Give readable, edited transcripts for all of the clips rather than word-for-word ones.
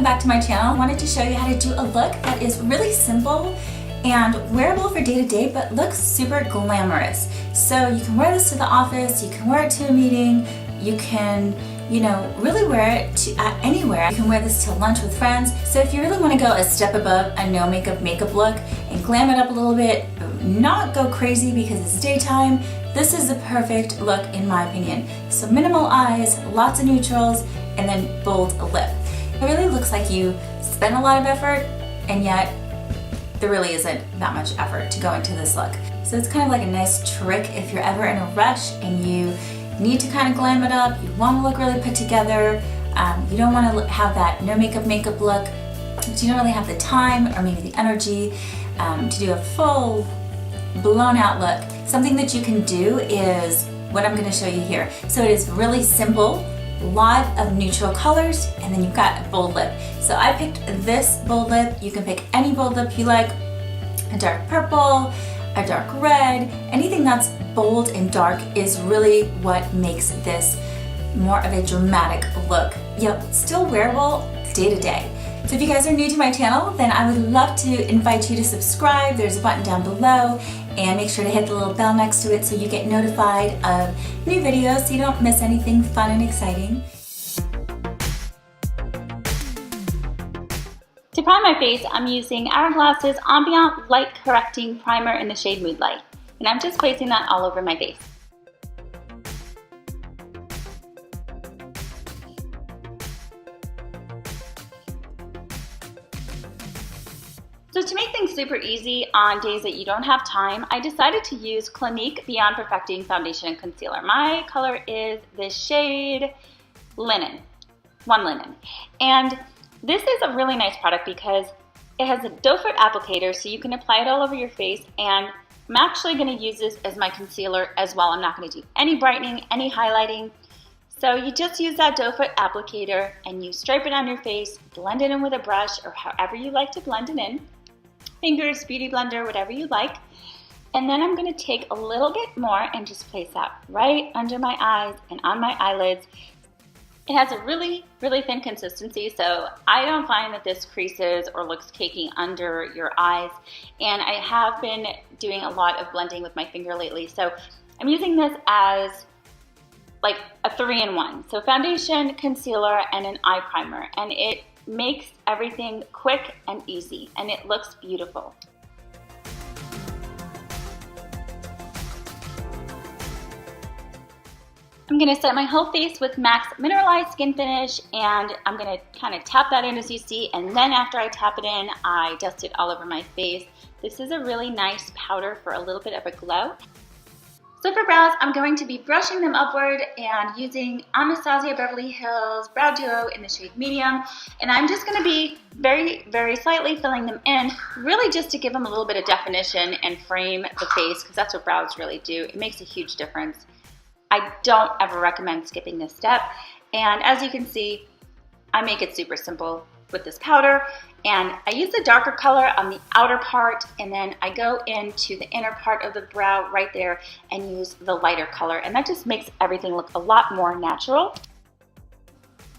back to my channel. I wanted to show you how to do a look that is really simple and wearable for day to day, but looks super glamorous. So you can wear this to the office, you can wear it to a meeting, you can, really wear it to anywhere. You can wear this to lunch with friends. So if you really want to go a step above a no makeup look and glam it up a little bit, not go crazy because it's daytime, this is the perfect look in my opinion. So minimal eyes, lots of neutrals, and then bold lip. It really looks like you spent a lot of effort, and yet there really isn't that much effort to go into this look. So it's kind of like a nice trick if you're ever in a rush and you need to kind of glam it up, you want to look really put together, you don't want to have that no makeup look, but you don't really have the time or maybe the energy to do a full blown out look. Something that you can do is what I'm going to show you here. So it is really simple, lot of neutral colors, and then you've got a bold lip. So I picked this bold lip. You can pick any bold lip you like, a dark purple, a dark red, anything that's bold and dark is really what makes this more of a dramatic look, yet still wearable day to day. So if you guys are new to my channel, then I would love to invite you to subscribe. There's a button down below, and make sure to hit the little bell next to it so you get notified of new videos so you don't miss anything fun and exciting. To prime my face, I'm using Hourglass's Ambient Light Correcting Primer in the shade Mood Light. And I'm just placing that all over my face. So to make things super easy on days that you don't have time, I decided to use Clinique Beyond Perfecting Foundation and Concealer. My color is the shade Linen, One Linen. And this is a really nice product because it has a doe foot applicator, so you can apply it all over your face, and I'm actually going to use this as my concealer as well. I'm not going to do any brightening, any highlighting. So you just use that doe foot applicator and you stripe it on your face, blend it in with a brush or however you like to blend it in. Fingers, beauty blender, whatever you like. And then I'm going to take a little bit more and just place that right under my eyes and on my eyelids. It has a really, really thin consistency, so I don't find that this creases or looks cakey under your eyes. And I have been doing a lot of blending with my finger lately, so I'm using this as like a 3-in-1. So foundation, concealer, and an eye primer. And it makes everything quick and easy, and it looks beautiful. I'm going to set my whole face with MAC's Mineralized Skin Finish, and I'm going to kind of tap that in as you see, and then after I tap it in, I dust it all over my face. This is a really nice powder for a little bit of a glow. So for brows, I'm going to be brushing them upward and using Anastasia Beverly Hills Brow Duo in the shade Medium, and I'm just going to be very, very slightly filling them in, really just to give them a little bit of definition and frame the face, because that's what brows really do. It makes a huge difference. I don't ever recommend skipping this step, and as you can see, I make it super simple with this powder, and I use the darker color on the outer part, and then I go into the inner part of the brow right there and use the lighter color, and that just makes everything look a lot more natural.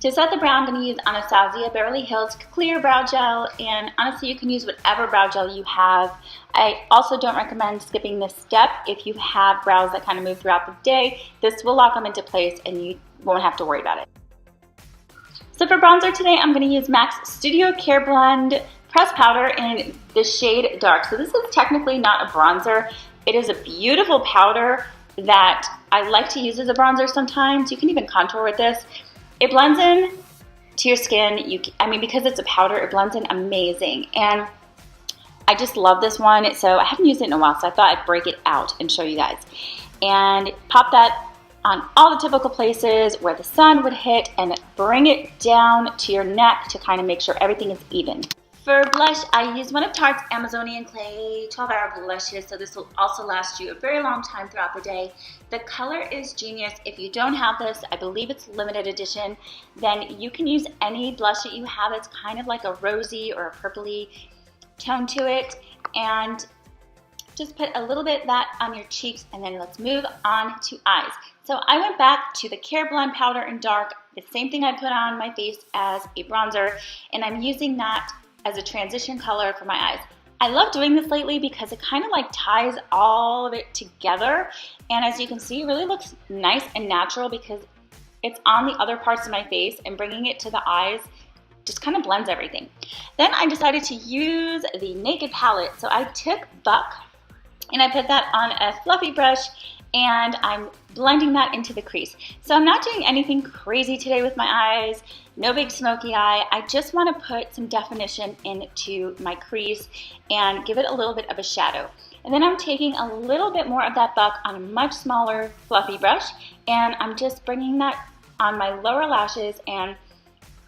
To set the brow, I'm going to use Anastasia Beverly Hills Clear Brow Gel, and honestly, you can use whatever brow gel you have. I also don't recommend skipping this step if you have brows that kind of move throughout the day. This will lock them into place and you won't have to worry about it. So for bronzer today, I'm going to use MAC's Studio Care Blend Pressed Powder in the shade Dark. So this is technically not a bronzer. It is a beautiful powder that I like to use as a bronzer sometimes. You can even contour with this. It blends in to your skin. Because it's a powder, it blends in amazing. And I just love this one. So I haven't used it in a while, so I thought I'd break it out and show you guys. And pop that on all the typical places where the sun would hit, and bring it down to your neck to kind of make sure everything is even. For blush, I use one of Tarte's Amazonian Clay 12-hour blushes, so this will also last you a very long time throughout the day. The color is genius. If you don't have this, I believe it's limited edition, then you can use any blush that you have that's kind of like a rosy or a purpley tone to it. And Just put a little bit of that on your cheeks, and then let's move on to eyes. So I went back to the Care Blend powder in dark, the same thing I put on my face as a bronzer, and I'm using that as a transition color for my eyes. I love doing this lately because it kind of like ties all of it together, and as you can see, it really looks nice and natural because it's on the other parts of my face, and bringing it to the eyes just kind of blends everything. Then I decided to use the Naked palette. So I took Buck and I put that on a fluffy brush, and I'm blending that into the crease. So I'm not doing anything crazy today with my eyes, no big smoky eye. I just want to put some definition into my crease and give it a little bit of a shadow. And then I'm taking a little bit more of that Buck on a much smaller fluffy brush, and I'm just bringing that on my lower lashes and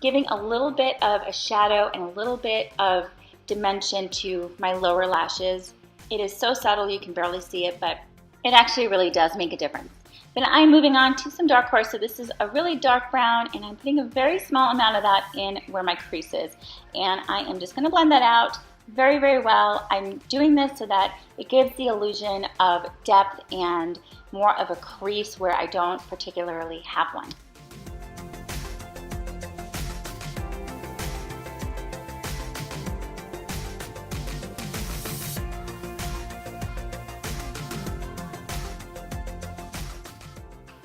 giving a little bit of a shadow and a little bit of dimension to my lower lashes. It is so subtle you can barely see it, but it actually really does make a difference. Then I'm moving on to some dark horse. So this is a really dark brown, and I'm putting a very small amount of that in where my crease is. And I am just gonna blend that out very, very well. I'm doing this so that it gives the illusion of depth and more of a crease where I don't particularly have one.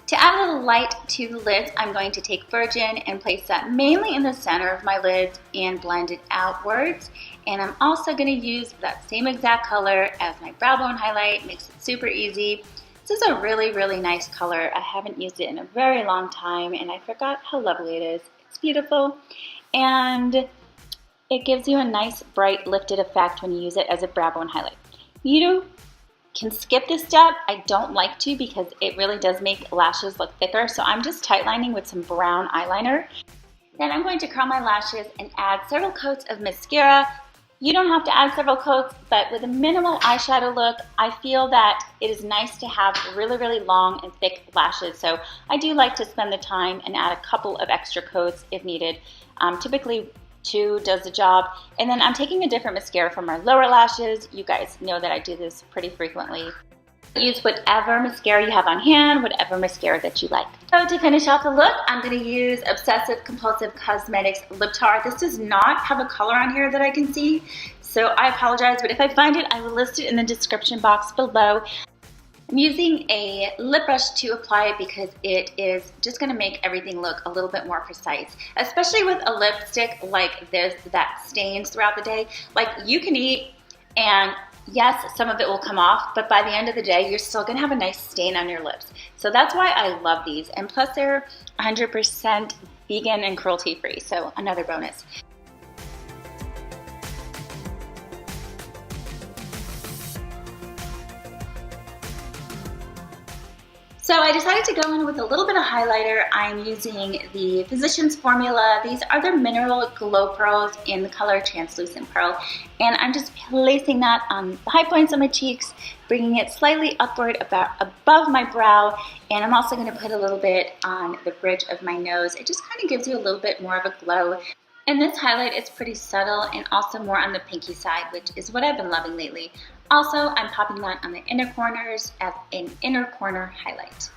To add a little light to the lids, I'm going to take Virgin and place that mainly in the center of my lids and blend it outwards. And I'm also going to use that same exact color as my brow bone highlight. Makes it super easy. This is a really, really nice color. I haven't used it in a very long time, and I forgot how lovely it is. It's beautiful, and it gives you a nice, bright, lifted effect when you use it as a brow bone highlight. You can skip this step. I don't like to because it really does make lashes look thicker, so I'm just tightlining with some brown eyeliner. Then I'm going to curl my lashes and add several coats of mascara. You don't have to add several coats, but with a minimal eyeshadow look, I feel that it is nice to have really, really long and thick lashes, so I do like to spend the time and add a couple of extra coats if needed. Typically 2 does the job. And then I'm taking a different mascara for my lower lashes. You guys know that I do this pretty frequently. Use whatever mascara you have on hand, whatever mascara that you like. So to finish off the look, I'm going to use Obsessive Compulsive Cosmetics Lip Tar. This does not have a color on here that I can see, so I apologize, but if I find it, I will list it in the description box below. I'm using a lip brush to apply it because it is just going to make everything look a little bit more precise, especially with a lipstick like this that stains throughout the day. Like, you can eat, and yes, some of it will come off, but by the end of the day, you're still going to have a nice stain on your lips. So that's why I love these, and plus they're 100% vegan and cruelty-free, so another bonus. So I decided to go in with a little bit of highlighter. I'm using the Physicians Formula. These are the Mineral Glow Pearls in the color Translucent Pearl. And I'm just placing that on the high points of my cheeks, bringing it slightly upward above my brow. And I'm also going to put a little bit on the bridge of my nose. It just kind of gives you a little bit more of a glow. And this highlight is pretty subtle and also more on the pinky side, which is what I've been loving lately. Also, I'm popping that on the inner corners as an inner corner highlight.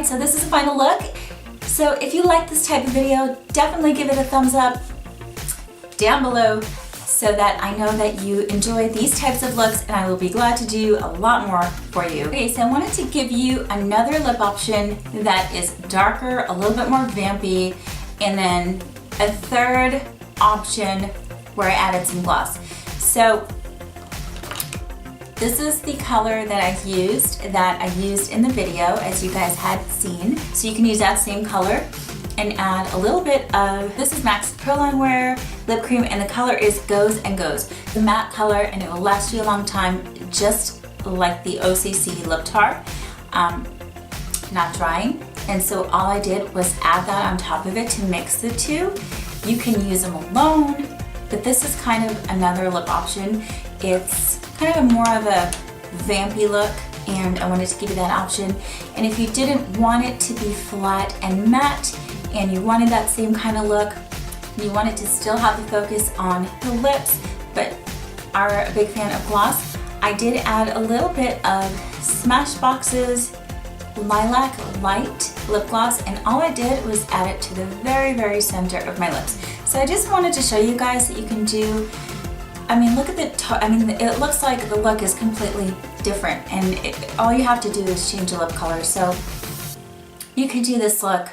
So this is the final look. So if you like this type of video, definitely give it a thumbs up down below so that I know that you enjoy these types of looks, and I will be glad to do a lot more for you. Okay, so I wanted to give you another lip option that is darker, a little bit more vampy, and then a third option where I added some gloss. So this is the color that I used in the video, as you guys had seen. So you can use that same color and add a little bit of, this is MAC's Pearl Wear lip cream, and the color is Goes and Goes. The matte color, and it will last you a long time, just like the OCC lip tar, not drying. And so all I did was add that on top of it to mix the two. You can use them alone, but this is kind of another lip option. It's kind of more of a vampy look, and I wanted to give you that option. And if you didn't want it to be flat and matte, and you wanted that same kind of look, you wanted to still have the focus on the lips, but are a big fan of gloss, I did add a little bit of Smashbox's Lilac Light lip gloss, and all I did was add it to the very, very center of my lips. So I just wanted to show you guys that you can do, I mean, look at it looks like the look is completely different, and all you have to do is change the lip color. So you could do this look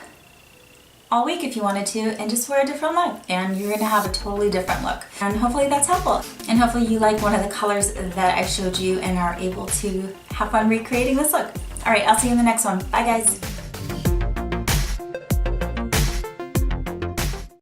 all week if you wanted to, and just wear a different look, and you're gonna have a totally different look. And hopefully that's helpful. And hopefully you like one of the colors that I showed you and are able to have fun recreating this look. All right, I'll see you in the next one. Bye guys.